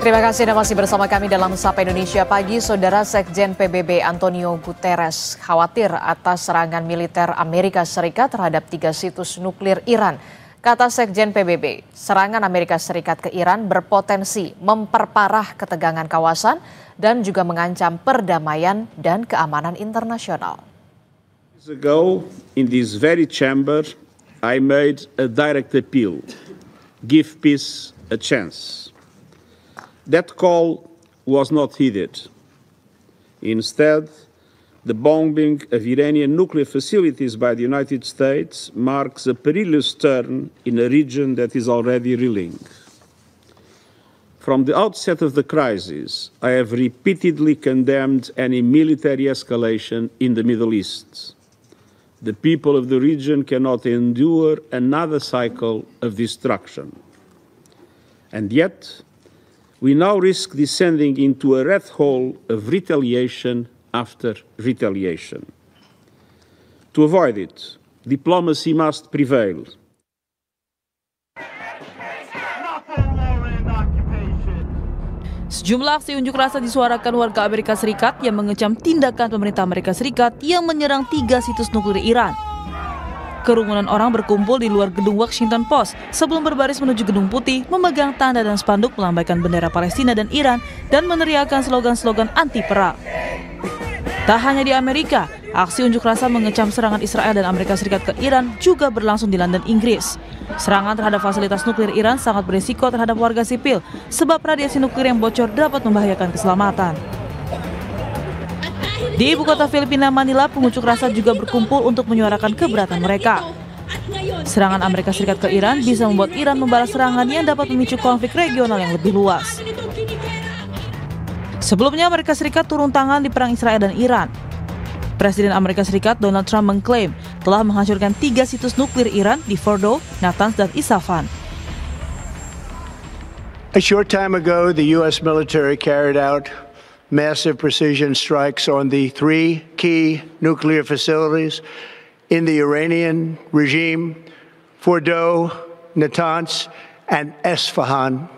Terima kasih Anda masih bersama kami dalam Sapa Indonesia Pagi. Saudara Sekjen PBB Antonio Guterres khawatir atas serangan militer Amerika Serikat terhadap 3 situs nuklir Iran. Kata Sekjen PBB, serangan Amerika Serikat ke Iran berpotensi memperparah ketegangan kawasan dan juga mengancam perdamaian dan keamanan internasional. Ago, in this very chamber, I made a direct appeal. Give peace a chance. That call was not heeded. Instead, the bombing of Iranian nuclear facilities by the United States marks a perilous turn in a region that is already reeling. From the outset of the crisis, I have repeatedly condemned any military escalation in the Middle East. The people of the region cannot endure another cycle of destruction. And yet, we now risk descending into a rat hole of retaliation after retaliation. To avoid it, diplomacy must prevail. Sejumlah aksi unjuk rasa disuarakan warga Amerika Serikat yang mengecam tindakan pemerintah Amerika Serikat yang menyerang 3 situs nuklir Iran. Kerumunan orang berkumpul di luar gedung Washington Post sebelum berbaris menuju Gedung Putih, memegang tanda dan spanduk melambaikan bendera Palestina dan Iran dan meneriakkan slogan-slogan anti-perang. Tak hanya di Amerika, aksi unjuk rasa mengecam serangan Israel dan Amerika Serikat ke Iran juga berlangsung di London, Inggris. Serangan terhadap fasilitas nuklir Iran sangat berisiko terhadap warga sipil sebab radiasi nuklir yang bocor dapat membahayakan keselamatan. Di ibu kota Filipina, Manila, pengunjuk rasa juga berkumpul untuk menyuarakan keberatan mereka. Serangan Amerika Serikat ke Iran bisa membuat Iran membalas serangan yang dapat memicu konflik regional yang lebih luas. Sebelumnya, Amerika Serikat turun tangan di perang Israel dan Iran. Presiden Amerika Serikat Donald Trump mengklaim telah menghancurkan 3 situs nuklir Iran di Fordow, Natanz, dan Isfahan. A short time ago, the U.S. military carried out massive precision strikes on the 3 key nuclear facilities in the Iranian regime, Fordow, Natanz, and Isfahan.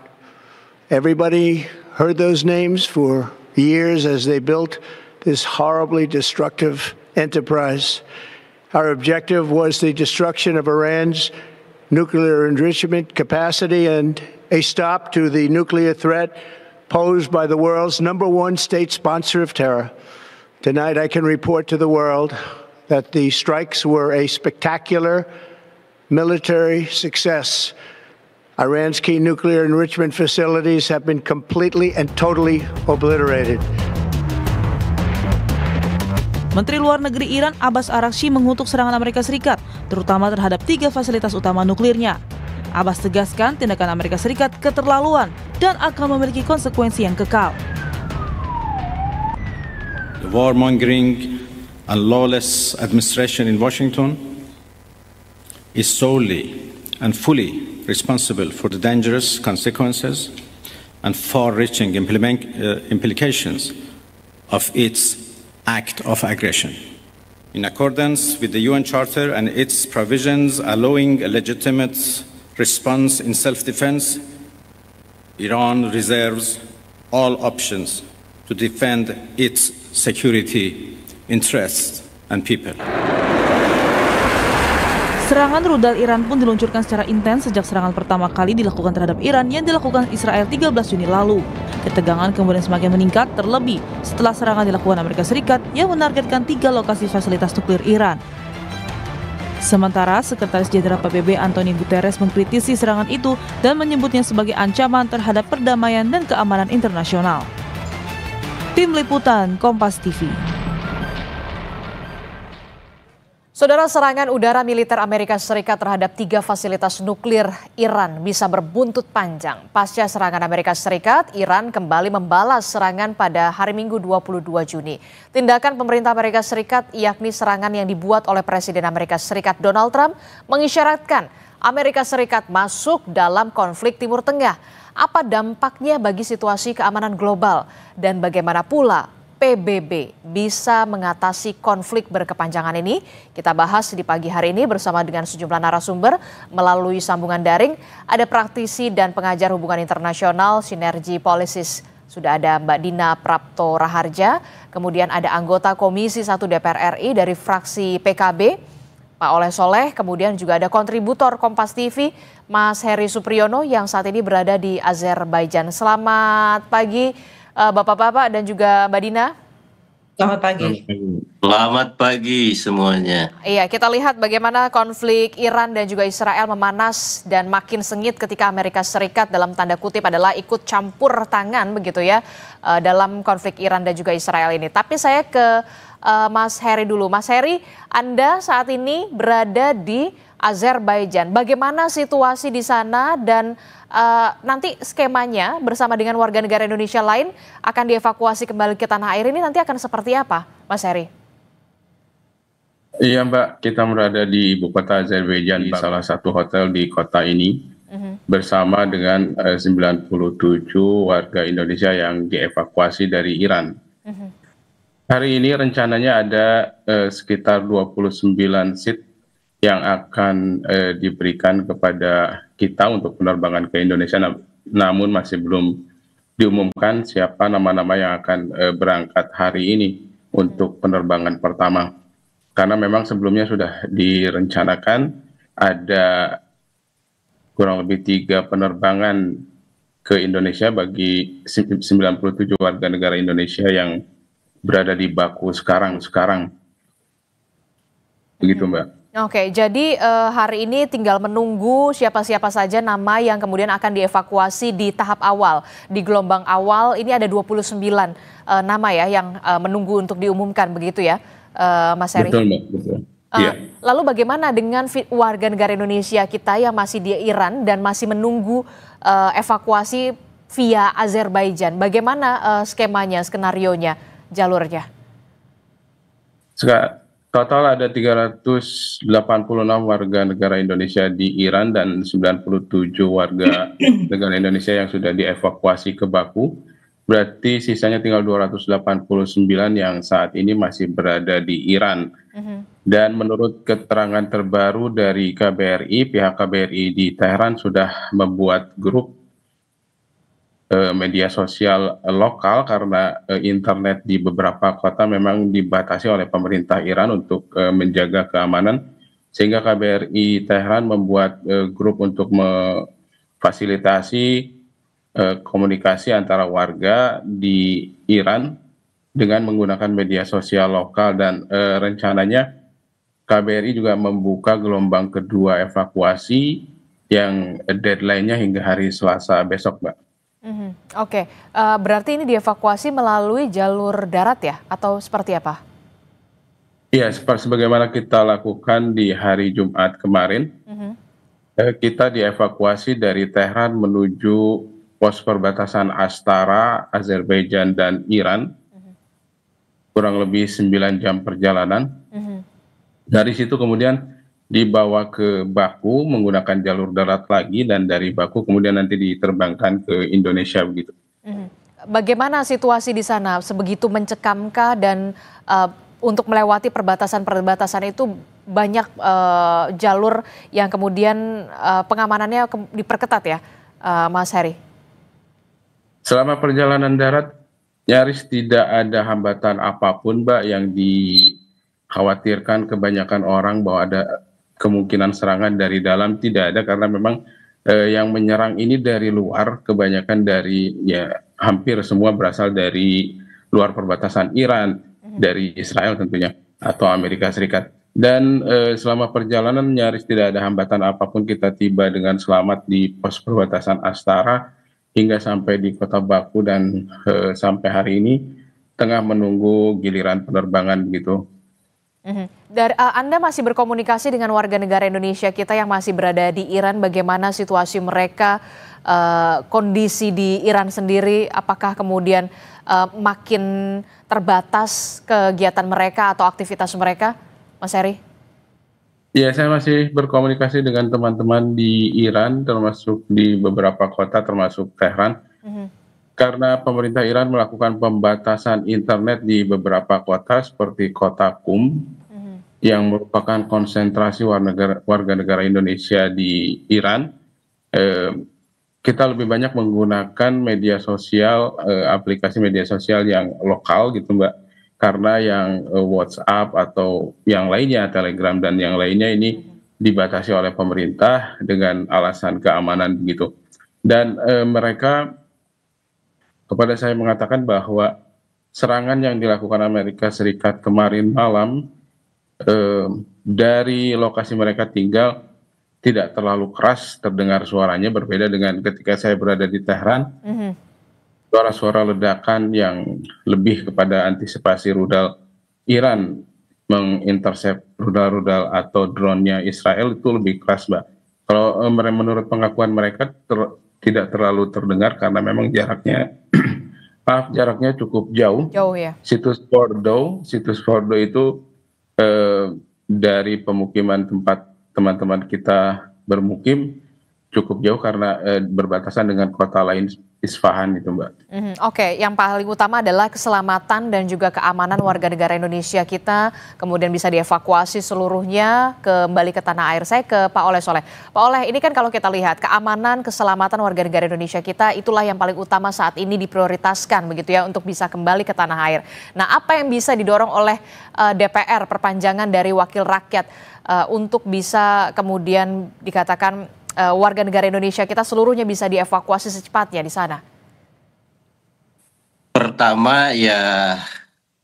Everybody heard those names for years as they built this horribly destructive enterprise. Our objective was the destruction of Iran's nuclear enrichment capacity and a stop to the nuclear threat posed by the world's #1 state sponsor of terror. Tonight I can report to the world that the strikes were a spectacular military success. Iran's key nuclear enrichment facilities have been completely and totally obliterated. Menteri Luar Negeri Iran Abbas Araghchi mengutuk serangan Amerika Serikat, terutama terhadap 3 fasilitas utama nuklirnya. Abbas tegaskan tindakan Amerika Serikat keterlaluan dan akan memiliki konsekuensi yang kekal. The warmongering and lawless administration in Washington is solely and fully responsible for the dangerous consequences and far-reaching implications of its act of aggression. In accordance with the UN Charter and its provisions allowing a legitimate response in self-defense, Iran reserves all options to defend its security interests and people. Serangan rudal Iran pun diluncurkan secara intens sejak serangan pertama kali dilakukan terhadap Iran yang dilakukan Israel 13 Juni lalu. Ketegangan kemudian semakin meningkat terlebih setelah serangan dilakukan Amerika Serikat yang menargetkan 3 lokasi fasilitas nuklir Iran. Sementara Sekretaris Jenderal PBB Antonio Guterres mengkritisi serangan itu dan menyebutnya sebagai ancaman terhadap perdamaian dan keamanan internasional. Tim Liputan Kompas TV. Saudara, serangan udara militer Amerika Serikat terhadap 3 fasilitas nuklir Iran bisa berbuntut panjang. Pasca serangan Amerika Serikat, Iran kembali membalas serangan pada hari Minggu 22 Juni. Tindakan pemerintah Amerika Serikat, yakni serangan yang dibuat oleh Presiden Amerika Serikat Donald Trump, mengisyaratkan Amerika Serikat masuk dalam konflik Timur Tengah. Apa dampaknya bagi situasi keamanan global? Dan bagaimana pula PBB bisa mengatasi konflik berkepanjangan ini? Kita bahas di pagi hari ini bersama dengan sejumlah narasumber melalui sambungan daring. Ada praktisi dan pengajar hubungan internasional Sinergi Policies. Sudah ada Mbak Dina Prapto Raharja, kemudian ada anggota Komisi 1 DPR RI dari fraksi PKB, Pak Oleh Soleh, kemudian juga ada kontributor Kompas TV, Mas Heri Supriyono yang saat ini berada di Azerbaijan. Selamat pagi Bapak-bapak dan juga Mbak Dina. Selamat pagi. Selamat pagi semuanya. Iya, kita lihat bagaimana konflik Iran dan juga Israel memanas dan makin sengit ketika Amerika Serikat dalam tanda kutip adalah ikut campur tangan begitu ya dalam konflik Iran dan juga Israel ini. Tapi saya ke Mas Heri dulu. Mas Heri, Anda saat ini berada di Azerbaijan. Bagaimana situasi di sana dan nanti skemanya bersama dengan warga negara Indonesia lain akan dievakuasi kembali ke tanah air ini nanti akan seperti apa, Mas Heri? Iya Mbak, kita berada di ibu kota Azerbaijan di salah satu hotel di kota ini bersama dengan 97 warga Indonesia yang dievakuasi dari Iran. Hari ini rencananya ada sekitar 29 seat yang akan diberikan kepada kita untuk penerbangan ke Indonesia, namun masih belum diumumkan siapa nama-nama yang akan berangkat hari ini untuk penerbangan pertama. Karena memang sebelumnya sudah direncanakan ada kurang lebih 3 penerbangan ke Indonesia bagi 97 warga negara Indonesia yang berada di Baku sekarang. Begitu Mbak. Oke, jadi hari ini tinggal menunggu siapa-siapa saja nama yang kemudian akan dievakuasi di tahap awal. Di gelombang awal ini ada 29 nama ya yang menunggu untuk diumumkan begitu ya, Mas Heri? Betul, Mbak. Betul. Lalu bagaimana dengan warga negara Indonesia kita yang masih di Iran dan masih menunggu evakuasi via Azerbaijan? Bagaimana skemanya, skenarionya, jalurnya? Total ada 386 warga negara Indonesia di Iran dan 97 warga negara Indonesia yang sudah dievakuasi ke Baku. Berarti sisanya tinggal 289 yang saat ini masih berada di Iran. Dan menurut keterangan terbaru dari KBRI, pihak KBRI di Teheran sudah membuat grup media sosial lokal karena internet di beberapa kota memang dibatasi oleh pemerintah Iran untuk menjaga keamanan, sehingga KBRI Teheran membuat grup untuk memfasilitasi komunikasi antara warga di Iran dengan menggunakan media sosial lokal, dan rencananya KBRI juga membuka gelombang kedua evakuasi yang deadline-nya hingga hari Selasa besok, Mbak. Oke, berarti ini dievakuasi melalui jalur darat ya, atau seperti apa? Iya, sebagaimana kita lakukan di hari Jumat kemarin, kita dievakuasi dari Tehran menuju pos perbatasan Astara, Azerbaijan dan Iran, kurang lebih 9 jam perjalanan. Dari situ kemudian dibawa ke Baku menggunakan jalur darat lagi, dan dari Baku kemudian nanti diterbangkan ke Indonesia begitu. Bagaimana situasi di sana? Sebegitu mencekamkah, dan untuk melewati perbatasan-perbatasan itu banyak jalur yang kemudian pengamanannya diperketat ya, Mas Heri? Selama perjalanan darat nyaris tidak ada hambatan apapun, Mbak, yang dikhawatirkan kebanyakan orang bahwa ada kemungkinan serangan dari dalam. Tidak ada, karena memang yang menyerang ini dari luar, kebanyakan dari hampir semua berasal dari luar perbatasan Iran, dari Israel tentunya, atau Amerika Serikat. Dan selama perjalanan nyaris tidak ada hambatan apapun, kita tiba dengan selamat di pos perbatasan Astara hingga sampai di kota Baku, dan sampai hari ini tengah menunggu giliran penerbangan begitu. Anda masih berkomunikasi dengan warga negara Indonesia kita yang masih berada di Iran, bagaimana situasi mereka, kondisi di Iran sendiri, apakah kemudian makin terbatas kegiatan mereka atau aktivitas mereka, Mas Heri? Ya, saya masih berkomunikasi dengan teman-teman di Iran, termasuk di beberapa kota, termasuk Tehran. karena pemerintah Iran melakukan pembatasan internet di beberapa kota seperti kota Qum yang merupakan konsentrasi warga negara Indonesia di Iran. Kita lebih banyak menggunakan media sosial, aplikasi media sosial yang lokal gitu Mbak, karena yang WhatsApp atau yang lainnya, Telegram dan yang lainnya ini dibatasi oleh pemerintah dengan alasan keamanan gitu. Dan mereka kepada saya mengatakan bahwa serangan yang dilakukan Amerika Serikat kemarin malam dari lokasi mereka tinggal tidak terlalu keras terdengar suaranya, berbeda dengan ketika saya berada di Tehran. Suara-suara ledakan yang lebih kepada antisipasi rudal Iran mengintersep rudal-rudal atau drone-nya Israel itu lebih keras, Mbak. Kalau menurut pengakuan mereka tidak terlalu terdengar karena memang jaraknya jaraknya cukup jauh. Jauh ya. Situs Fordo itu dari pemukiman tempat teman-teman kita bermukim cukup jauh karena berbatasan dengan kota lain Isfahan itu Mbak. Oke, yang paling utama adalah keselamatan dan juga keamanan warga negara Indonesia kita, kemudian bisa dievakuasi seluruhnya kembali ke tanah air. Saya ke Pak Oleh Soleh. Pak Oleh, ini kan kalau kita lihat keamanan, keselamatan warga negara Indonesia kita itulah yang paling utama saat ini diprioritaskan begitu ya untuk bisa kembali ke tanah air. Nah, apa yang bisa didorong oleh DPR perpanjangan dari wakil rakyat untuk bisa kemudian dikatakan warga negara Indonesia kita seluruhnya bisa dievakuasi secepatnya di sana? Pertama ya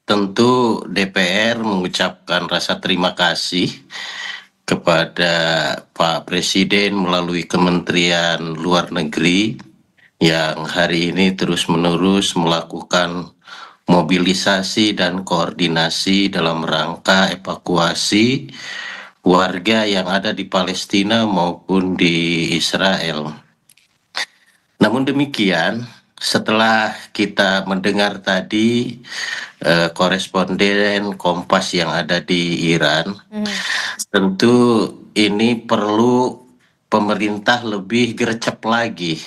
tentu DPR mengucapkan rasa terima kasih kepada Pak Presiden melalui Kementerian Luar Negeri yang hari ini terus-menerus melakukan mobilisasi dan koordinasi dalam rangka evakuasi warga yang ada di Palestina maupun di Israel. Namun demikian, setelah kita mendengar tadi koresponden Kompas yang ada di Iran, tentu ini perlu pemerintah lebih gercep lagi.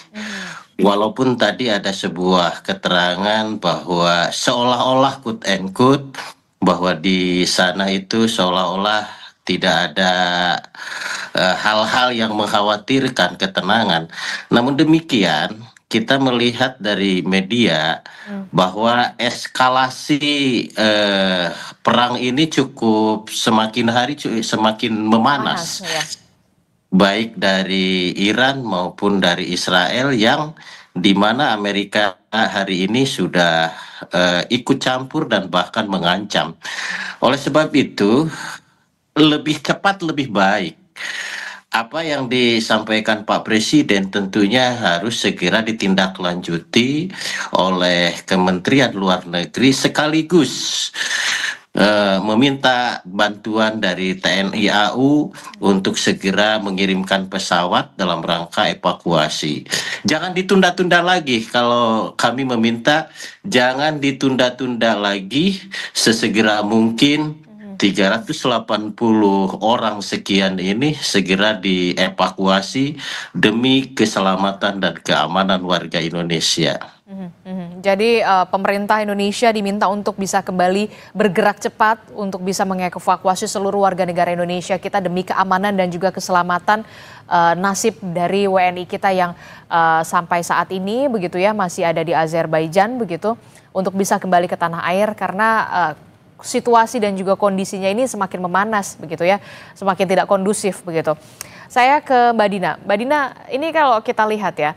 Walaupun tadi ada sebuah keterangan bahwa seolah-olah quote and quote bahwa di sana itu seolah-olah tidak ada hal-hal yang mengkhawatirkan ketenangan. Namun demikian, kita melihat dari media bahwa eskalasi perang ini cukup semakin hari semakin memanas. Ya. Baik dari Iran maupun dari Israel yang di mana Amerika hari ini sudah ikut campur dan bahkan mengancam. Oleh sebab itu, lebih cepat lebih baik. Apa yang disampaikan Pak Presiden tentunya harus segera ditindaklanjuti oleh Kementerian Luar Negeri sekaligus meminta bantuan dari TNI AU untuk segera mengirimkan pesawat dalam rangka evakuasi. Jangan ditunda-tunda lagi. Kalau kami meminta jangan ditunda-tunda lagi, sesegera mungkin 380 orang sekian ini segera dievakuasi demi keselamatan dan keamanan warga Indonesia. Jadi pemerintah Indonesia diminta untuk bisa kembali bergerak cepat untuk bisa mengevakuasi seluruh warga negara Indonesia kita demi keamanan dan juga keselamatan nasib dari WNI kita yang sampai saat ini begitu ya masih ada di Azerbaijan begitu untuk bisa kembali ke tanah air karena situasi dan juga kondisinya ini semakin memanas begitu ya, semakin tidak kondusif begitu. Saya ke Mbak Dina. Mbak Dina, ini kalau kita lihat ya,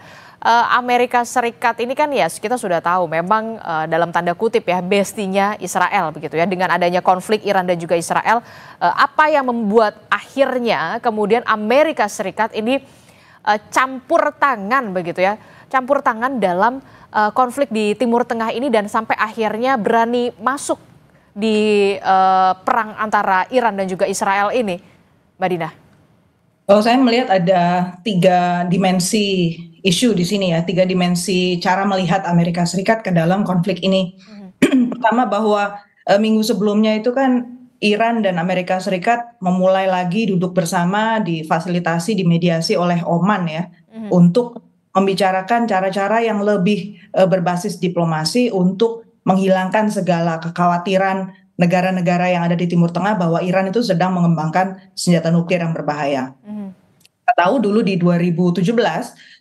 Amerika Serikat ini kan ya kita sudah tahu memang dalam tanda kutip ya bestinya Israel begitu ya, dengan adanya konflik Iran dan juga Israel, apa yang membuat akhirnya kemudian Amerika Serikat ini campur tangan begitu ya, campur tangan dalam konflik di Timur Tengah ini dan sampai akhirnya berani masuk di perang antara Iran dan juga Israel ini, Mbak Dina? Kalau saya melihat ada 3 dimensi isu di sini ya, 3 dimensi cara melihat Amerika Serikat ke dalam konflik ini. Pertama bahwa minggu sebelumnya itu kan Iran dan Amerika Serikat memulai lagi duduk bersama difasilitasi, dimediasi oleh Oman ya, untuk membicarakan cara-cara yang lebih berbasis diplomasi untuk menghilangkan segala kekhawatiran negara-negara yang ada di Timur Tengah bahwa Iran itu sedang mengembangkan senjata nuklir yang berbahaya. Kita tahu dulu di 2017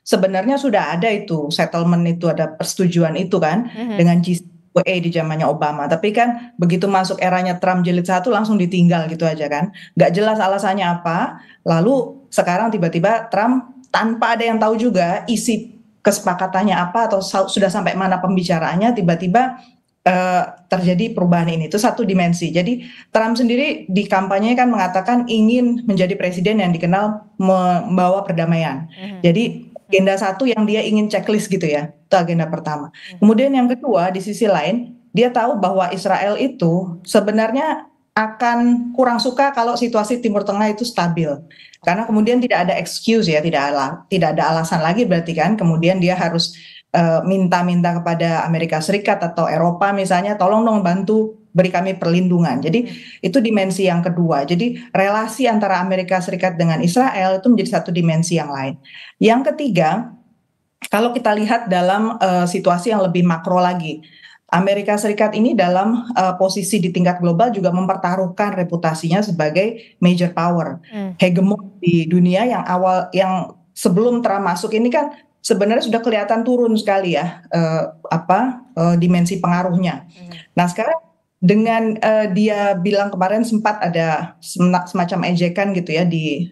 sebenarnya sudah ada itu settlement, itu ada persetujuan itu kan dengan JCPOA di zamannya Obama. Tapi kan begitu masuk eranya Trump jilid 1 langsung ditinggal gitu aja kan. Nggak jelas alasannya apa. Lalu sekarang tiba-tiba Trump tanpa ada yang tahu juga isi kesepakatannya apa atau sudah sampai mana pembicaraannya, tiba-tiba terjadi perubahan ini. Itu satu dimensi. Jadi Trump sendiri di kampanye kan mengatakan ingin menjadi presiden yang dikenal membawa perdamaian. Jadi agenda satu yang dia ingin checklist gitu ya, itu agenda pertama. Kemudian yang kedua, di sisi lain dia tahu bahwa Israel itu sebenarnya akan kurang suka kalau situasi Timur Tengah itu stabil, karena kemudian tidak ada excuse ya, tidak ada alasan lagi berarti kan, kemudian dia harus minta-minta kepada Amerika Serikat atau Eropa misalnya, tolong dong bantu beri kami perlindungan. Jadi itu dimensi yang kedua. Jadi relasi antara Amerika Serikat dengan Israel itu menjadi satu dimensi yang lain. Yang ketiga, kalau kita lihat dalam situasi yang lebih makro lagi, Amerika Serikat ini dalam posisi di tingkat global juga mempertaruhkan reputasinya sebagai major power, hegemon di dunia yang sebelum Trump masuk ini kan sebenarnya sudah kelihatan turun sekali ya dimensi pengaruhnya. Nah sekarang dengan dia bilang kemarin sempat ada semacam ejekan gitu ya di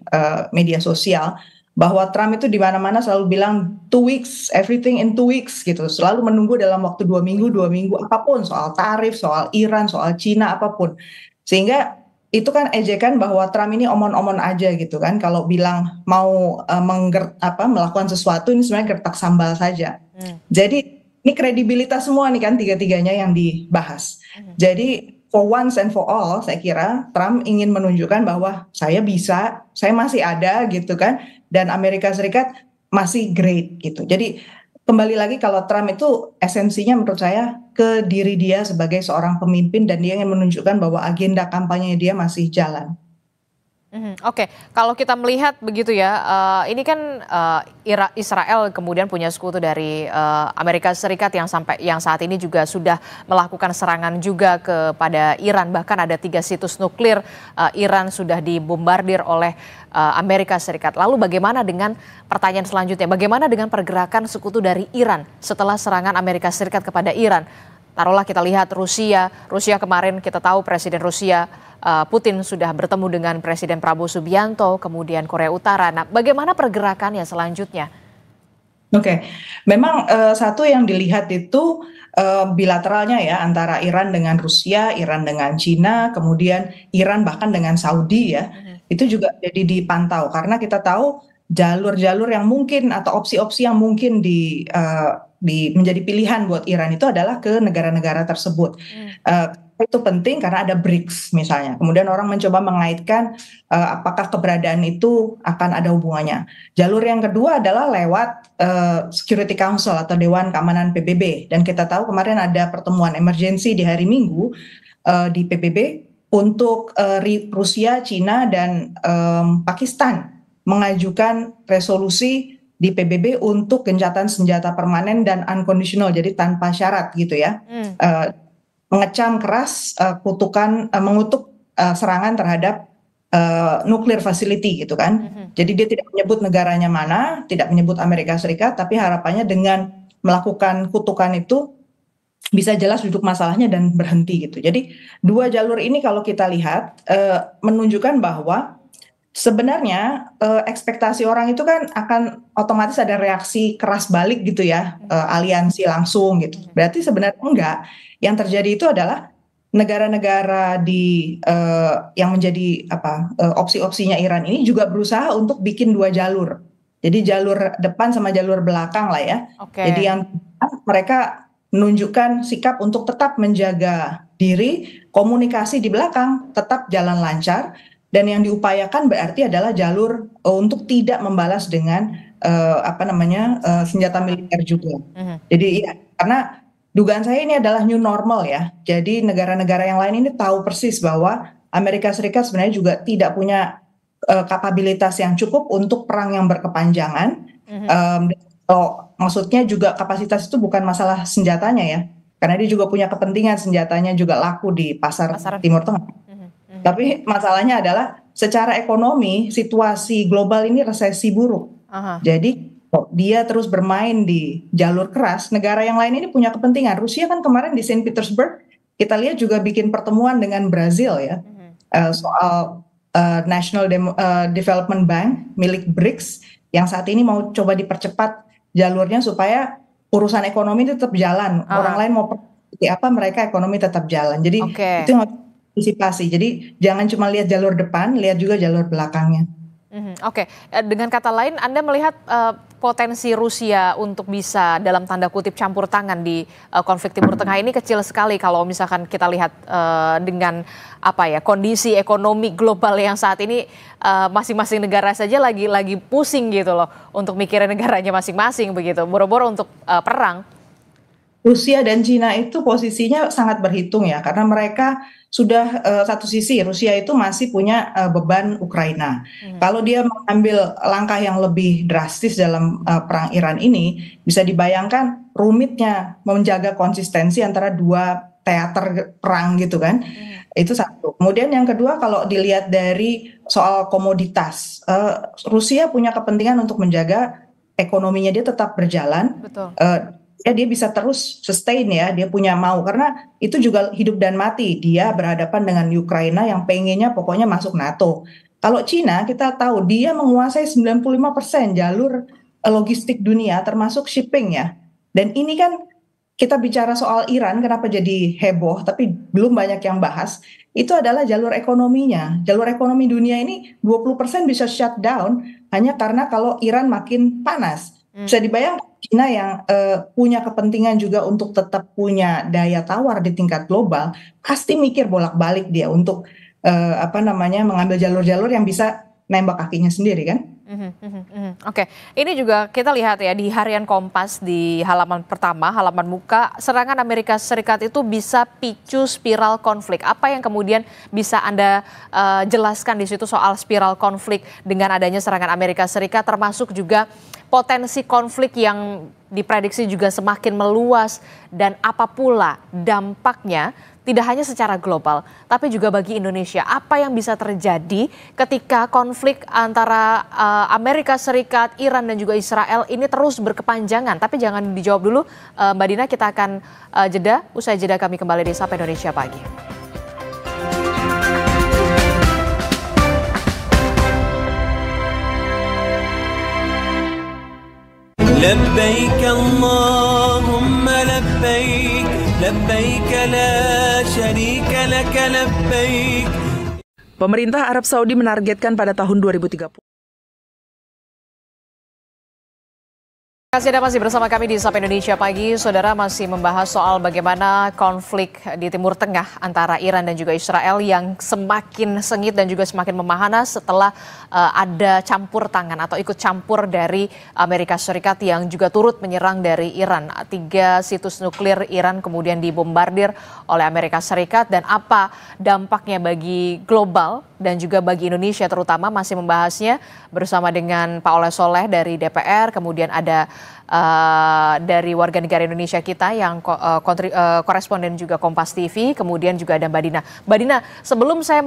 media sosial bahwa Trump itu di mana-mana selalu bilang 2 weeks, everything in 2 weeks gitu, selalu menunggu dalam waktu 2 minggu apapun, soal tarif, soal Iran, soal Cina, apapun. Sehingga itu kan ejekan bahwa Trump ini omon-omon aja gitu kan, kalau bilang mau melakukan sesuatu ini sebenarnya gertak sambal saja. Jadi ini kredibilitas semua nih kan tiga-tiganya yang dibahas. Jadi for once and for all saya kira Trump ingin menunjukkan bahwa saya bisa, saya masih ada gitu kan, dan Amerika Serikat masih great gitu. Jadi kembali lagi kalau Trump itu esensinya menurut saya ke diri dia sebagai seorang pemimpin dan dia ingin menunjukkan bahwa agenda kampanye dia masih jalan. Oke, kalau kita melihat begitu ya, ini kan Israel kemudian punya sekutu dari Amerika Serikat yang saat ini juga sudah melakukan serangan juga kepada Iran. Bahkan ada 3 situs nuklir Iran sudah dibombardir oleh Amerika Serikat. Lalu bagaimana dengan pertanyaan selanjutnya? Bagaimana dengan pergerakan sekutu dari Iran setelah serangan Amerika Serikat kepada Iran? Taruhlah kita lihat Rusia kemarin kita tahu Presiden Rusia Putin sudah bertemu dengan Presiden Prabowo Subianto, kemudian Korea Utara. Nah, bagaimana pergerakannya selanjutnya? Oke, memang satu yang dilihat itu bilateralnya ya antara Iran dengan Rusia, Iran dengan Cina, kemudian Iran bahkan dengan Saudi ya, itu juga jadi dipantau karena kita tahu jalur-jalur yang mungkin atau opsi-opsi yang mungkin menjadi pilihan buat Iran itu adalah ke negara-negara tersebut. Itu penting karena ada BRICS misalnya. Kemudian orang mencoba mengaitkan apakah keberadaan itu akan ada hubungannya. Jalur yang kedua adalah lewat Security Council atau Dewan Keamanan PBB. Dan kita tahu kemarin ada pertemuan emergensi di hari Minggu di PBB untuk Rusia, Cina, dan Pakistan mengajukan resolusi di PBB untuk gencatan senjata permanen dan unconditional, jadi tanpa syarat gitu ya. Mengecam keras mengutuk serangan terhadap nuklir facility gitu kan. Jadi dia tidak menyebut negaranya mana, tidak menyebut Amerika Serikat, tapi harapannya dengan melakukan kutukan itu bisa jelas duduk masalahnya dan berhenti gitu. Jadi 2 jalur ini kalau kita lihat menunjukkan bahwa sebenarnya ekspektasi orang itu kan akan otomatis ada reaksi keras balik gitu ya, aliansi langsung gitu. Berarti sebenarnya enggak. Yang terjadi itu adalah negara-negara yang menjadi opsi-opsinya Iran ini juga berusaha untuk bikin 2 jalur. Jadi jalur depan sama jalur belakang lah ya. Jadi yang mereka menunjukkan sikap untuk tetap menjaga diri, komunikasi di belakang tetap jalan lancar. Dan yang diupayakan berarti adalah jalur untuk tidak membalas dengan senjata militer juga. Jadi ya, karena dugaan saya ini adalah new normal ya. Jadi negara-negara yang lain ini tahu persis bahwa Amerika Serikat sebenarnya juga tidak punya kapabilitas yang cukup untuk perang yang berkepanjangan. Oh, maksudnya juga kapasitas itu bukan masalah senjatanya ya, karena dia juga punya kepentingan senjatanya juga laku di pasar Timur Tengah. Tapi masalahnya adalah secara ekonomi situasi global ini resesi buruk. Jadi dia terus bermain di jalur keras, negara yang lain ini punya kepentingan. Rusia kan kemarin di Saint Petersburg kita lihat juga bikin pertemuan dengan Brazil ya, soal National Development Bank milik BRICS yang saat ini mau coba dipercepat jalurnya supaya urusan ekonomi itu tetap jalan. Orang lain mau seperti apa, mereka ekonomi tetap jalan. Jadi itu yang antisipasi. Jadi jangan cuma lihat jalur depan, lihat juga jalur belakangnya. Oke, dengan kata lain Anda melihat potensi Rusia untuk bisa dalam tanda kutip campur tangan di konflik Timur Tengah ini kecil sekali kalau misalkan kita lihat dengan kondisi ekonomi global yang saat ini masing-masing negara saja lagi pusing gitu loh untuk mikirin negaranya masing-masing begitu, boro-boro untuk perang. Rusia dan Cina itu posisinya sangat berhitung ya, karena mereka sudah satu sisi Rusia itu masih punya beban Ukraina. Kalau dia mengambil langkah yang lebih drastis dalam perang Iran ini, bisa dibayangkan rumitnya menjaga konsistensi antara dua teater perang gitu kan. Itu satu. Kemudian yang kedua, kalau dilihat dari soal komoditas, Rusia punya kepentingan untuk menjaga ekonominya dia tetap berjalan. Betul. Dia bisa terus sustain ya, dia punya mau, karena itu juga hidup dan mati dia berhadapan dengan Ukraina yang pengennya pokoknya masuk NATO. Kalau Cina kita tahu dia menguasai 95% jalur logistik dunia termasuk shipping ya. Dan ini kan kita bicara soal Iran kenapa jadi heboh tapi belum banyak yang bahas, itu adalah jalur ekonominya. Jalur ekonomi dunia ini 20% bisa shutdown hanya karena kalau Iran makin panas. Bisa dibayangkan China yang punya kepentingan juga untuk tetap punya daya tawar di tingkat global, pasti mikir bolak-balik dia untuk mengambil jalur-jalur yang bisa nembak kakinya sendiri kan. Oke, ini juga kita lihat ya di harian Kompas di halaman pertama, halaman muka, serangan Amerika Serikat itu bisa picu spiral konflik. Apa yang kemudian bisa Anda jelaskan di situ soal spiral konflik dengan adanya serangan Amerika Serikat, termasuk juga potensi konflik yang diprediksi juga semakin meluas dan apa pula dampaknya tidak hanya secara global tapi juga bagi Indonesia. Apa yang bisa terjadi ketika konflik antara Amerika Serikat, Iran dan juga Israel ini terus berkepanjangan? Tapi jangan dijawab dulu Mbak Dina, kita akan jeda. Usai jeda kami kembali di Sapa Indonesia Pagi. لبيك اللهم لبيك لبيك لا شريك لك لبيك. Pemerintah Arab Saudi menargetkan pada tahun 2030. Terima kasih Anda masih bersama kami di Sapa Indonesia Pagi. Saudara, masih membahas soal bagaimana konflik di Timur Tengah antara Iran dan juga Israel yang semakin sengit dan juga semakin memanas setelah ada campur tangan atau ikut campur dari Amerika Serikat yang juga turut menyerang dari Iran. 3 situs nuklir Iran kemudian dibombardir oleh Amerika Serikat, dan apa dampaknya bagi global dan juga bagi Indonesia terutama, masih membahasnya bersama dengan Pak Oleh Soleh dari DPR, kemudian ada dari warga negara Indonesia kita yang koresponden juga Kompas TV, kemudian juga ada Mbak Dina. Mbak Dina, sebelum saya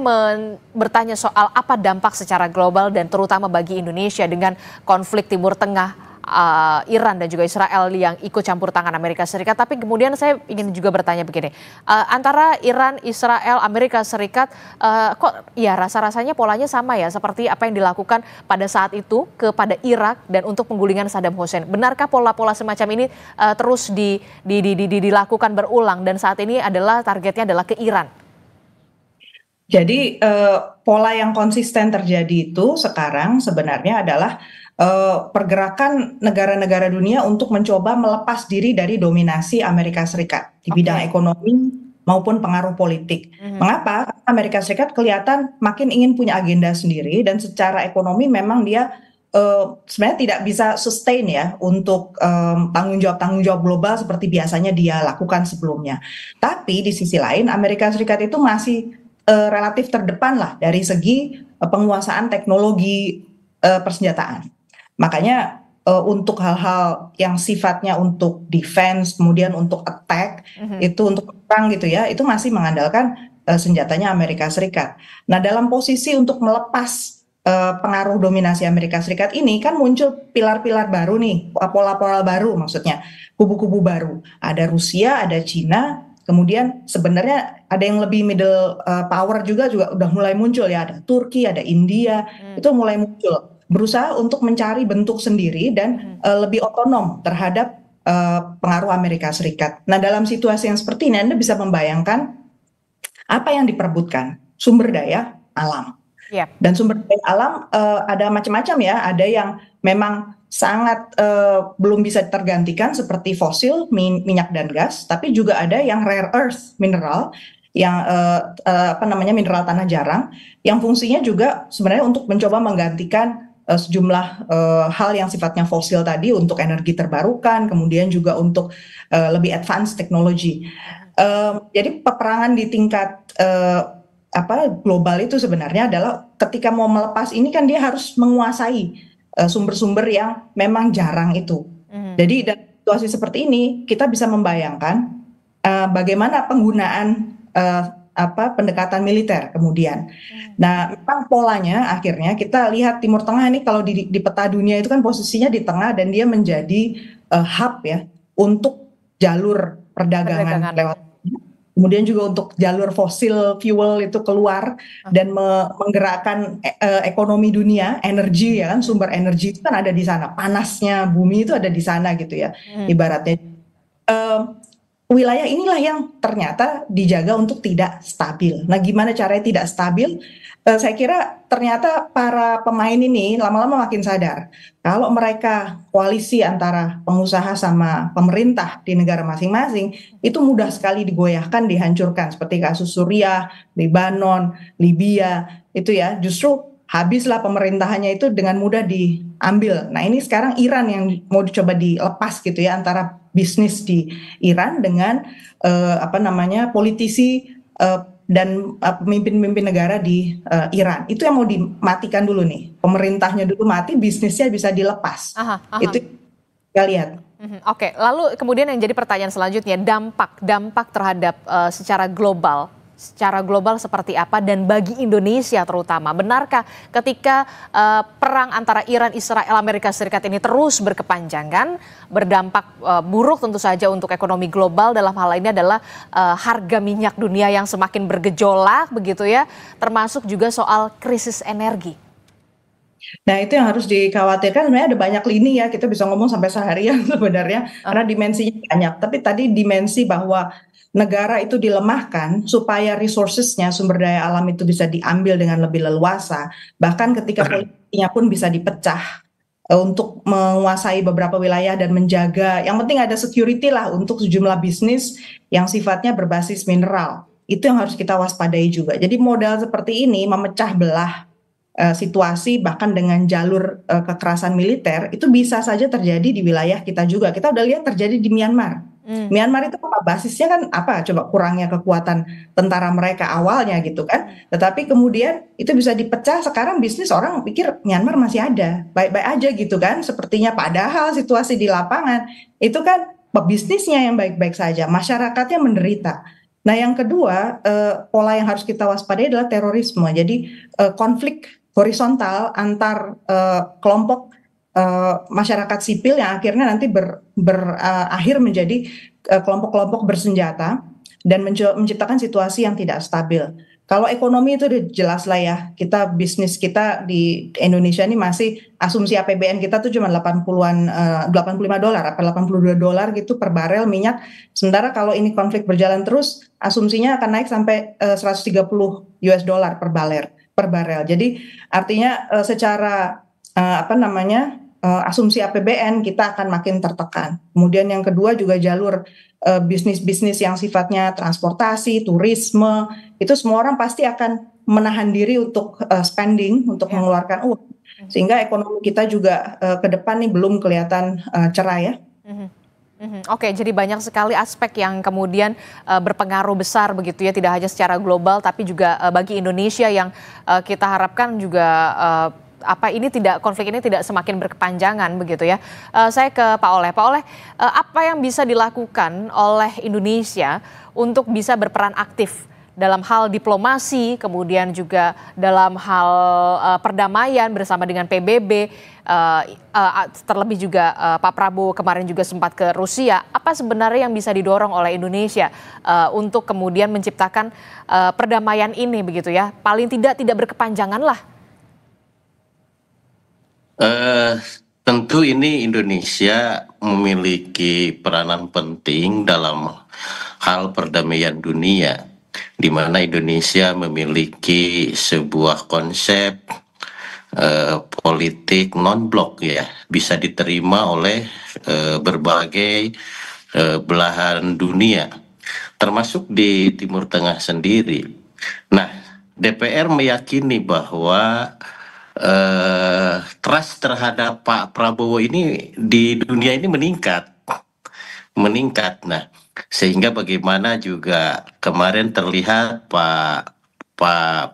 bertanya soal apa dampak secara global dan terutama bagi Indonesia dengan konflik Timur Tengah, Iran dan juga Israel yang ikut campur tangan Amerika Serikat, tapi kemudian saya ingin juga bertanya begini, antara Iran, Israel, Amerika Serikat, kok ya rasa-rasanya polanya sama ya seperti apa yang dilakukan pada saat itu kepada Irak dan untuk penggulingan Saddam Hussein. Benarkah pola-pola semacam ini terus dilakukan berulang dan saat ini adalah targetnya adalah ke Iran? Jadi pola yang konsisten terjadi itu sekarang sebenarnya adalah pergerakan negara-negara dunia untuk mencoba melepas diri dari dominasi Amerika Serikat di bidang ekonomi maupun pengaruh politik. Mengapa? Karena Amerika Serikat kelihatan makin ingin punya agenda sendiri dan secara ekonomi memang dia sebenarnya tidak bisa sustain ya untuk tanggung jawab global seperti biasanya dia lakukan sebelumnya. Tapi di sisi lain Amerika Serikat itu masih relatif terdepan lah dari segi penguasaan teknologi persenjataan. Makanya untuk hal-hal yang sifatnya untuk defense, kemudian untuk attack, itu untuk perang gitu ya, itu masih mengandalkan senjatanya Amerika Serikat. Nah, dalam posisi untuk melepas pengaruh dominasi Amerika Serikat ini kan muncul pilar-pilar baru nih, pola-pola baru maksudnya, kubu-kubu baru. Ada Rusia, ada Cina, kemudian sebenarnya ada yang lebih middle power juga udah mulai muncul ya, ada Turki, ada India, itu mulai muncul. Berusaha untuk mencari bentuk sendiri dan lebih otonom terhadap pengaruh Amerika Serikat. Nah, dalam situasi yang seperti ini Anda bisa membayangkan apa yang diperebutkan, sumber daya alam. Dan sumber daya alam ada macam-macam ya, ada yang memang sangat belum bisa tergantikan seperti fosil, minyak dan gas, tapi juga ada yang rare earth mineral, yang mineral tanah jarang, yang fungsinya juga sebenarnya untuk mencoba menggantikan sejumlah hal yang sifatnya fosil tadi untuk energi terbarukan, kemudian juga untuk lebih advance teknologi. Jadi peperangan di tingkat global itu sebenarnya adalah ketika mau melepas ini kan dia harus menguasai sumber-sumber yang memang jarang itu. Jadi dalam situasi seperti ini kita bisa membayangkan bagaimana penggunaan pendekatan militer kemudian. Nah, memang polanya akhirnya kita lihat Timur Tengah ini kalau di peta dunia itu kan posisinya di tengah dan dia menjadi hub ya untuk jalur perdagangan lewat, kemudian juga untuk jalur fosil fuel itu keluar dan menggerakkan ekonomi dunia, energi ya kan, sumber energi itu kan ada di sana, panasnya bumi itu ada di sana gitu ya, ibaratnya. Wilayah inilah yang ternyata dijaga untuk tidak stabil. Nah, gimana caranya tidak stabil? Saya kira ternyata para pemain ini lama-lama makin sadar kalau mereka koalisi antara pengusaha sama pemerintah di negara masing-masing itu mudah sekali digoyahkan, dihancurkan seperti kasus Suriah, Lebanon, Libya itu ya, justru habislah pemerintahannya itu dengan mudah diambil. Nah, ini sekarang Iran yang mau dicoba dilepas gitu ya, antara bisnis di Iran dengan politisi dan pemimpin-pemimpin negara di Iran. Itu yang mau dimatikan dulu nih. Pemerintahnya dulu mati, bisnisnya bisa dilepas. Itu kita lihat. Oke, lalu kemudian yang jadi pertanyaan selanjutnya, dampak terhadap secara global seperti apa dan bagi Indonesia terutama. Benarkah ketika perang antara Iran, Israel, Amerika Serikat ini terus berkepanjangan, berdampak buruk tentu saja untuk ekonomi global, dalam hal ini adalah harga minyak dunia yang semakin bergejolak begitu ya, termasuk juga soal krisis energi. Nah, itu yang harus dikhawatirkan. Sebenarnya ada banyak lini ya, kita bisa ngomong sampai seharian sebenarnya karena dimensinya banyak. Tapi tadi dimensi bahwa negara itu dilemahkan supaya resourcesnya, sumber daya alam itu bisa diambil dengan lebih leluasa. Bahkan ketika politiknya pun bisa dipecah untuk menguasai beberapa wilayah dan menjaga. Yang penting ada security lah untuk sejumlah bisnis yang sifatnya berbasis mineral. Itu yang harus kita waspadai juga. Jadi modal seperti ini memecah belah situasi bahkan dengan jalur kekerasan militer itu bisa saja terjadi di wilayah kita juga. Kita udah lihat terjadi di Myanmar. Myanmar itu basisnya kan apa? Coba kurangnya kekuatan tentara mereka awalnya gitu kan. Tetapi kemudian itu bisa dipecah, sekarang bisnis orang pikir Myanmar masih ada, baik-baik aja gitu kan. Sepertinya padahal situasi di lapangan itu kan bisnisnya yang baik-baik saja, masyarakatnya menderita. Nah, yang kedua, pola yang harus kita waspadai adalah terorisme. Jadi konflik horizontal antar kelompok masyarakat sipil yang akhirnya nanti berakhir menjadi kelompok-kelompok bersenjata dan menciptakan situasi yang tidak stabil. Kalau ekonomi itu udah jelas lah ya, kita bisnis kita di Indonesia ini masih asumsi APBN kita tuh cuma $85 apa $82 gitu per barel minyak. Sementara kalau ini konflik berjalan terus, asumsinya akan naik sampai $130 per barel. Jadi artinya secara asumsi APBN kita akan makin tertekan. Kemudian yang kedua juga jalur bisnis-bisnis yang sifatnya transportasi, turisme, itu semua orang pasti akan menahan diri untuk spending, untuk mengeluarkan uang. Sehingga ekonomi kita juga ke depan nih belum kelihatan cerah ya. Oke, jadi banyak sekali aspek yang kemudian berpengaruh besar begitu ya, tidak hanya secara global tapi juga bagi Indonesia yang kita harapkan juga konflik ini tidak semakin berkepanjangan begitu ya. Saya ke Pak Oleh. Pak Oleh, apa yang bisa dilakukan oleh Indonesia untuk bisa berperan aktif dalam hal diplomasi, kemudian juga dalam hal perdamaian bersama dengan PBB, terlebih juga Pak Prabowo kemarin juga sempat ke Rusia. Apa sebenarnya yang bisa didorong oleh Indonesia untuk kemudian menciptakan perdamaian ini begitu ya? Paling tidak berkepanjangan lah. Tentu ini Indonesia memiliki peranan penting dalam hal perdamaian dunia, di mana Indonesia memiliki sebuah konsep politik non-blok ya, bisa diterima oleh berbagai belahan dunia, termasuk di Timur Tengah sendiri. Nah, DPR meyakini bahwa trust terhadap Pak Prabowo ini di dunia ini meningkat. Nah, sehingga bagaimana juga kemarin terlihat Pak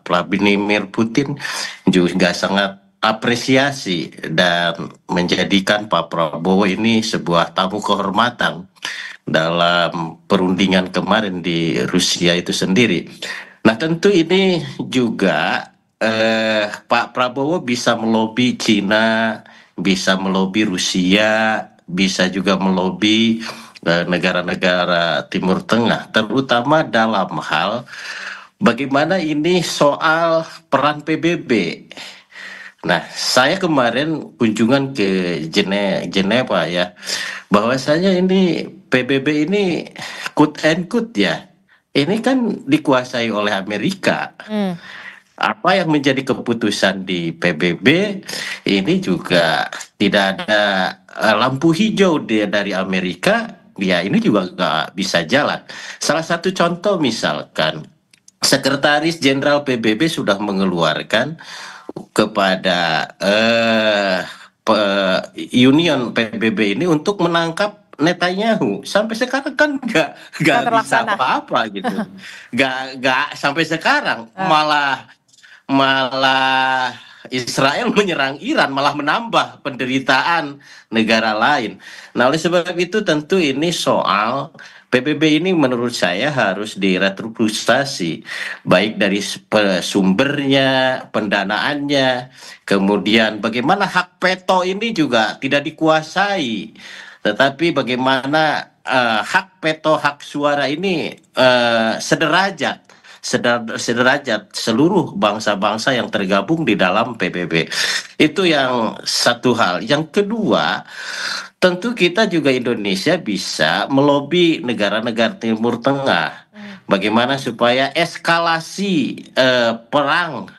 Vladimir Putin juga sangat apresiasi dan menjadikan Pak Prabowo ini sebuah tamu kehormatan dalam perundingan kemarin di Rusia itu sendiri. Nah, tentu ini juga Pak Prabowo bisa melobi Cina, bisa melobi Rusia, bisa juga melobi negara-negara Timur Tengah, terutama dalam hal bagaimana ini soal peran PBB. Nah, saya kemarin kunjungan ke Geneva ya, bahwasanya ini PBB ini quote and quote ya, ini kan dikuasai oleh Amerika. Apa yang menjadi keputusan di PBB ini juga tidak ada lampu hijau dari Amerika. Ya, ini juga nggak bisa jalan. Salah satu contoh misalkan, Sekretaris Jenderal PBB sudah mengeluarkan kepada Union PBB ini untuk menangkap Netanyahu. Sampai sekarang kan nggak bisa apa-apa gitu. Nggak sampai sekarang malah Israel menyerang Iran, malah menambah penderitaan negara lain. Nah, oleh sebab itu tentu ini soal PBB ini menurut saya harus direstrukturisasi, baik dari sumbernya, pendanaannya, kemudian bagaimana hak veto ini juga tidak dikuasai, tetapi bagaimana hak veto, hak suara ini sederajat seluruh bangsa-bangsa yang tergabung di dalam PBB. Itu yang satu hal. Yang kedua, tentu kita juga Indonesia bisa melobi negara-negara Timur Tengah. Bagaimana supaya eskalasi perang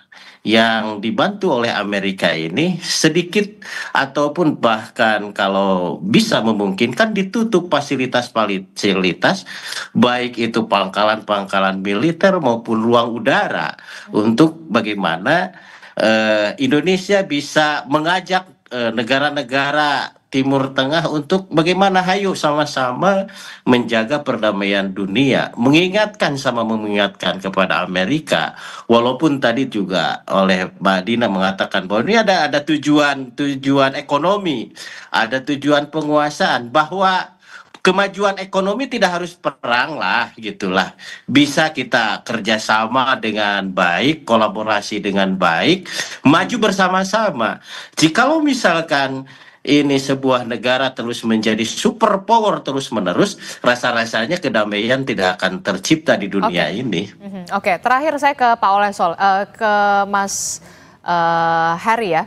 yang dibantu oleh Amerika ini sedikit ataupun bahkan kalau bisa memungkinkan ditutup fasilitas-fasilitas, baik itu pangkalan-pangkalan militer maupun ruang udara, untuk bagaimana Indonesia bisa mengajak negara-negara Timur Tengah untuk bagaimana hayo sama-sama menjaga perdamaian dunia, mengingatkan kepada Amerika, walaupun tadi juga oleh Mbak Dina mengatakan bahwa ini ada tujuan ekonomi, ada tujuan penguasaan, bahwa kemajuan ekonomi tidak harus perang lah, gitulah. Bisa kita kerjasama dengan baik, kolaborasi dengan baik, maju bersama-sama. Jikalau misalkan ini sebuah negara terus menjadi super power terus-menerus, rasa-rasanya kedamaian tidak akan tercipta di dunia ini. Oke, terakhir saya ke Pak Oleh ke Mas Heri ya.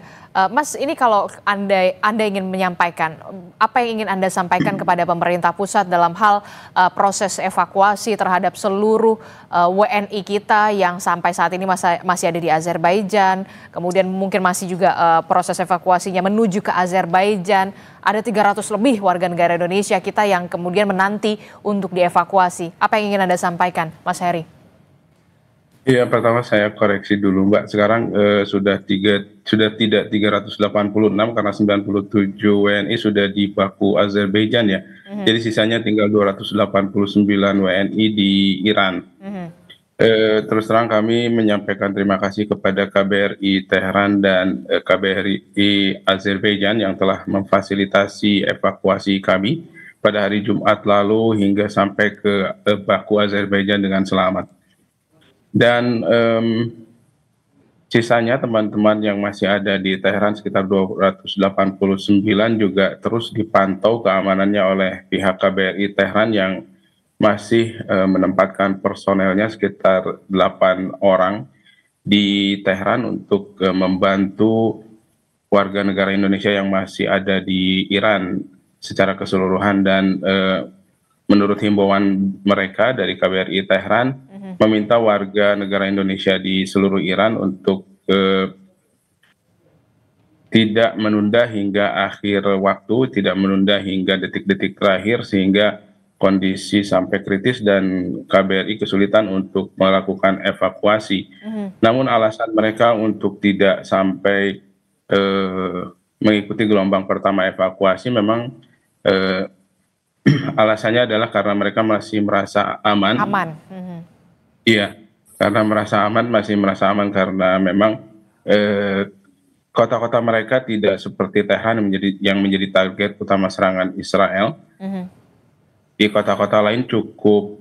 Mas, ini kalau Anda ingin menyampaikan, apa yang ingin Anda sampaikan kepada pemerintah pusat dalam hal proses evakuasi terhadap seluruh WNI kita yang sampai saat ini masih ada di Azerbaijan, kemudian mungkin masih juga proses evakuasinya menuju ke Azerbaijan, ada 300 lebih warga negara Indonesia kita yang kemudian menanti untuk dievakuasi. Apa yang ingin Anda sampaikan, Mas Heri? Iya, pertama saya koreksi dulu Mbak. Sekarang sudah tidak 386 karena 97 WNI sudah di Baku, Azerbaijan ya. Jadi sisanya tinggal 289 WNI di Iran. Terus terang kami menyampaikan terima kasih kepada KBRI Tehran dan KBRI Azerbaijan yang telah memfasilitasi evakuasi kami pada hari Jumat lalu hingga sampai ke Baku, Azerbaijan dengan selamat. Dan sisanya teman-teman yang masih ada di Tehran sekitar 289 juga terus dipantau keamanannya oleh pihak KBRI Tehran yang masih menempatkan personelnya sekitar 8 orang di Tehran untuk membantu warga negara Indonesia yang masih ada di Iran secara keseluruhan. Dan menurut himbauan mereka dari KBRI Tehran meminta warga negara Indonesia di seluruh Iran untuk tidak menunda hingga akhir waktu, tidak menunda hingga detik-detik terakhir sehingga kondisi sampai kritis dan KBRI kesulitan untuk melakukan evakuasi. Namun alasan mereka untuk tidak sampai mengikuti gelombang pertama evakuasi memang alasannya adalah karena mereka masih merasa aman. Iya, karena masih merasa aman karena memang kota-kota mereka tidak seperti Tehran yang menjadi target utama serangan Israel. Di kota-kota lain cukup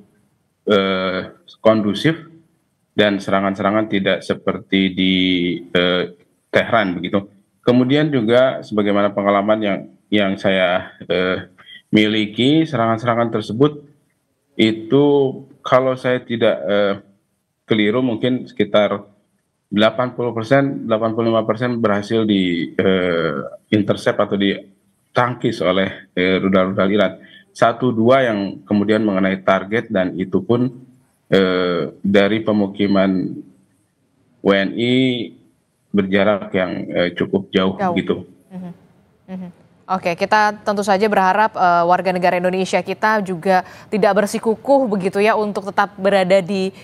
kondusif dan serangan-serangan tidak seperti di Tehran begitu. Kemudian juga sebagaimana pengalaman yang saya miliki, serangan-serangan tersebut itu kalau saya tidak keliru mungkin sekitar 80%, 85% berhasil di intercept atau ditangkis oleh rudal-rudal Iran. 1-2 yang kemudian mengenai target dan itu pun dari pemukiman WNI berjarak yang cukup jauh. Gitu. Oke, kita tentu saja berharap warga negara Indonesia kita juga tidak bersikukuh begitu ya untuk tetap berada di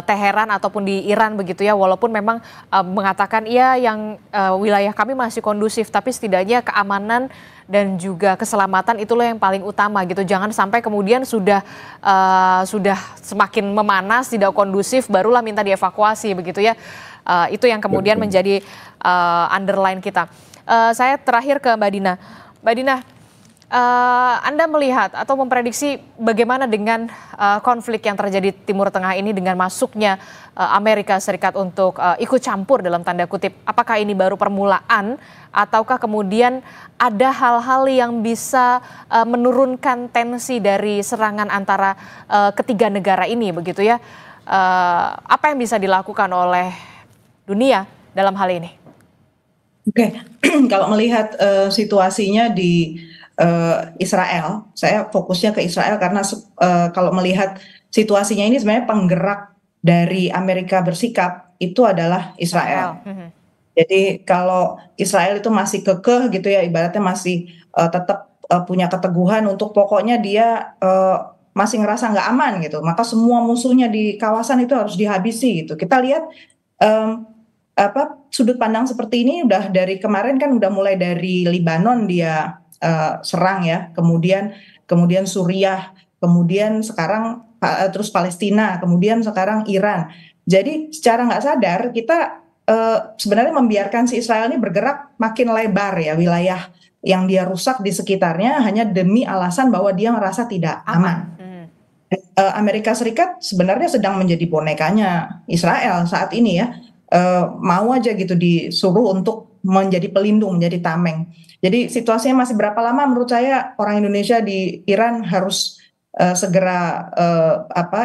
Teheran ataupun di Iran begitu ya, walaupun memang mengatakan iya yang wilayah kami masih kondusif, tapi setidaknya keamanan dan juga keselamatan itulah yang paling utama gitu. Jangan sampai kemudian sudah semakin memanas, tidak kondusif, barulah minta dievakuasi begitu ya. Itu yang kemudian menjadi underline kita. Saya terakhir ke Mbak Dina. Mbak Dina, Anda melihat atau memprediksi bagaimana dengan konflik yang terjadi Timur Tengah ini dengan masuknya Amerika Serikat untuk ikut campur dalam tanda kutip. Apakah ini baru permulaan ataukah kemudian ada hal-hal yang bisa menurunkan tensi dari serangan antara ketiga negara ini begitu ya? Apa yang bisa dilakukan oleh dunia dalam hal ini? Oke, kalau melihat situasinya di Israel, saya fokusnya ke Israel karena kalau melihat situasinya ini sebenarnya penggerak dari Amerika bersikap itu adalah Israel. Jadi kalau Israel itu masih kekeh gitu ya, ibaratnya masih tetap punya keteguhan untuk pokoknya dia masih ngerasa nggak aman gitu, maka semua musuhnya di kawasan itu harus dihabisi gitu. Kita lihat sudut pandang seperti ini udah dari kemarin kan udah mulai dari Libanon dia serang ya, kemudian Suriah, kemudian sekarang terus Palestina, kemudian sekarang Iran. Jadi secara nggak sadar kita sebenarnya membiarkan si Israel ini bergerak makin lebar ya, wilayah yang dia rusak di sekitarnya hanya demi alasan bahwa dia merasa tidak aman. Amerika Serikat sebenarnya sedang menjadi bonekanya Israel saat ini ya. Mau aja gitu disuruh untuk menjadi pelindung, menjadi tameng. Jadi situasinya masih berapa lama menurut saya orang Indonesia di Iran harus segera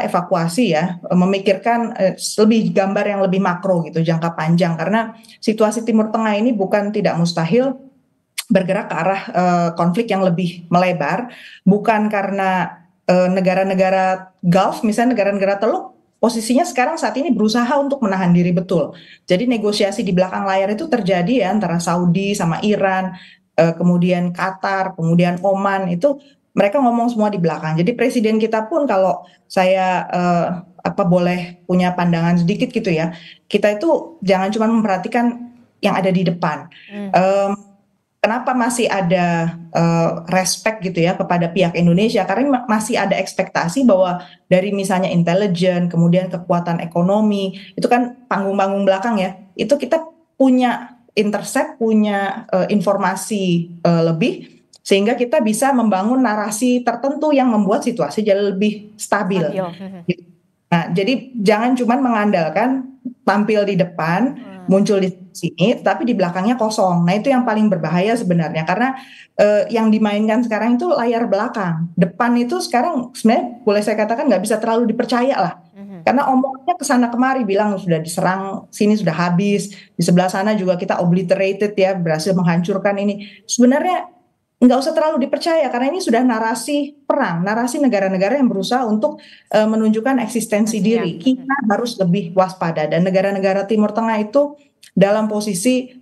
evakuasi ya, memikirkan lebih gambar yang lebih makro gitu, jangka panjang, karena situasi Timur Tengah ini bukan tidak mustahil bergerak ke arah konflik yang lebih melebar, bukan karena negara-negara Gulf misalnya negara-negara Teluk posisinya sekarang saat ini berusaha untuk menahan diri betul. Jadi negosiasi di belakang layar itu terjadi ya antara Saudi sama Iran, kemudian Qatar, kemudian Oman, itu mereka ngomong semua di belakang. Jadi presiden kita pun kalau saya boleh punya pandangan sedikit gitu ya, kita itu jangan cuma memperhatikan yang ada di depan. kenapa masih ada respect gitu ya kepada pihak Indonesia? Karena masih ada ekspektasi bahwa dari misalnya intelijen, kemudian kekuatan ekonomi, itu kan panggung-panggung belakang ya, itu kita punya intercept, punya informasi lebih, sehingga kita bisa membangun narasi tertentu yang membuat situasi jadi lebih stabil. Nah, jadi jangan cuma mengandalkan tampil di depan, muncul di sini, tapi di belakangnya kosong. Nah, itu yang paling berbahaya sebenarnya, karena yang dimainkan sekarang itu layar belakang. Depan itu sekarang sebenarnya boleh saya katakan nggak bisa terlalu dipercaya lah. Karena omongannya kesana kemari bilang sudah diserang, sini sudah habis, di sebelah sana juga kita obliterated ya, berhasil menghancurkan ini. Sebenarnya nggak usah terlalu dipercaya karena ini sudah narasi perang, narasi negara-negara yang berusaha untuk menunjukkan eksistensi diri. Kita harus lebih waspada, dan negara-negara Timur Tengah itu dalam posisi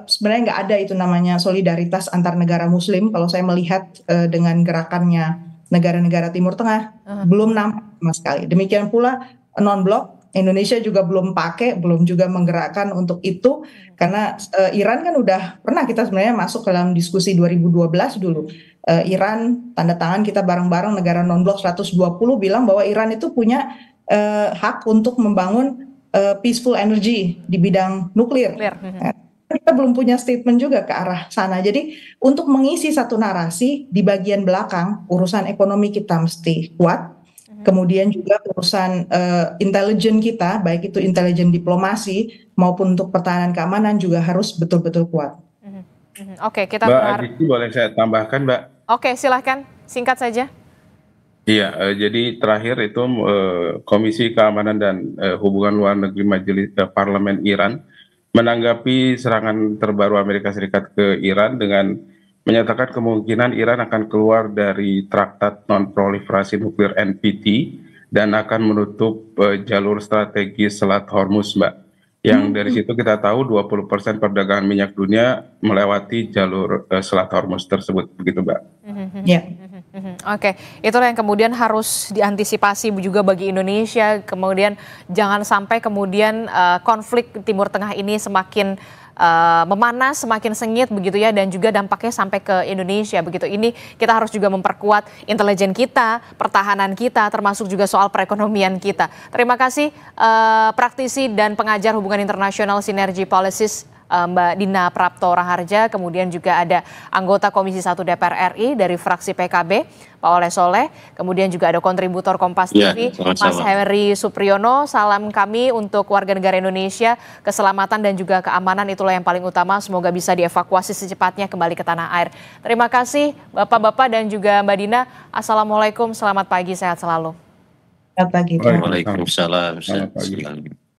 sebenarnya nggak ada itu namanya solidaritas antar negara Muslim. Kalau saya melihat dengan gerakannya negara-negara Timur Tengah belum nampak sama sekali. Demikian pula non-blok. Indonesia juga belum pakai, belum juga menggerakkan untuk itu, karena Iran kan udah pernah kita sebenarnya masuk dalam diskusi 2012 dulu. Iran tanda tangan kita bareng-bareng negara non-blok 120 bilang bahwa Iran itu punya hak untuk membangun peaceful energy di bidang nuklir. Kita belum punya statement juga ke arah sana. Jadi untuk mengisi satu narasi di bagian belakang, urusan ekonomi kita mesti kuat. Kemudian juga urusan intelijen kita, baik itu intelijen diplomasi maupun untuk pertahanan keamanan juga harus betul-betul kuat. Oke, kita Mbak Aditi, boleh saya tambahkan, Mbak? Oke, silahkan, singkat saja. Iya, jadi terakhir itu Komisi Keamanan dan Hubungan Luar Negeri Majelis Parlemen Iran menanggapi serangan terbaru Amerika Serikat ke Iran dengan menyatakan kemungkinan Iran akan keluar dari Traktat Non-Proliferasi Nuklir NPT dan akan menutup jalur strategis Selat Hormuz, Mbak. Yang dari situ kita tahu 20% perdagangan minyak dunia melewati jalur Selat Hormuz tersebut, begitu, Mbak. Ya. Oke, itulah yang kemudian harus diantisipasi juga bagi Indonesia. Kemudian jangan sampai kemudian konflik Timur Tengah ini semakin memanas, semakin sengit begitu ya, dan juga dampaknya sampai ke Indonesia begitu. Ini kita harus juga memperkuat intelijen kita, pertahanan kita, termasuk juga soal perekonomian kita. Terima kasih praktisi dan pengajar hubungan internasional Sinergy Policies Mbak Dina Prapto Raharja, kemudian juga ada anggota Komisi 1 DPR RI dari fraksi PKB, Pak Oleh Soleh, kemudian juga ada kontributor Kompas TV, Mas Heri Supriyono. Salam kami untuk warga negara Indonesia, keselamatan dan juga keamanan itulah yang paling utama, semoga bisa dievakuasi secepatnya kembali ke tanah air. Terima kasih Bapak-Bapak dan juga Mbak Dina, Assalamualaikum, selamat pagi, sehat selalu. Selamat pagi. Waalaikumsalam.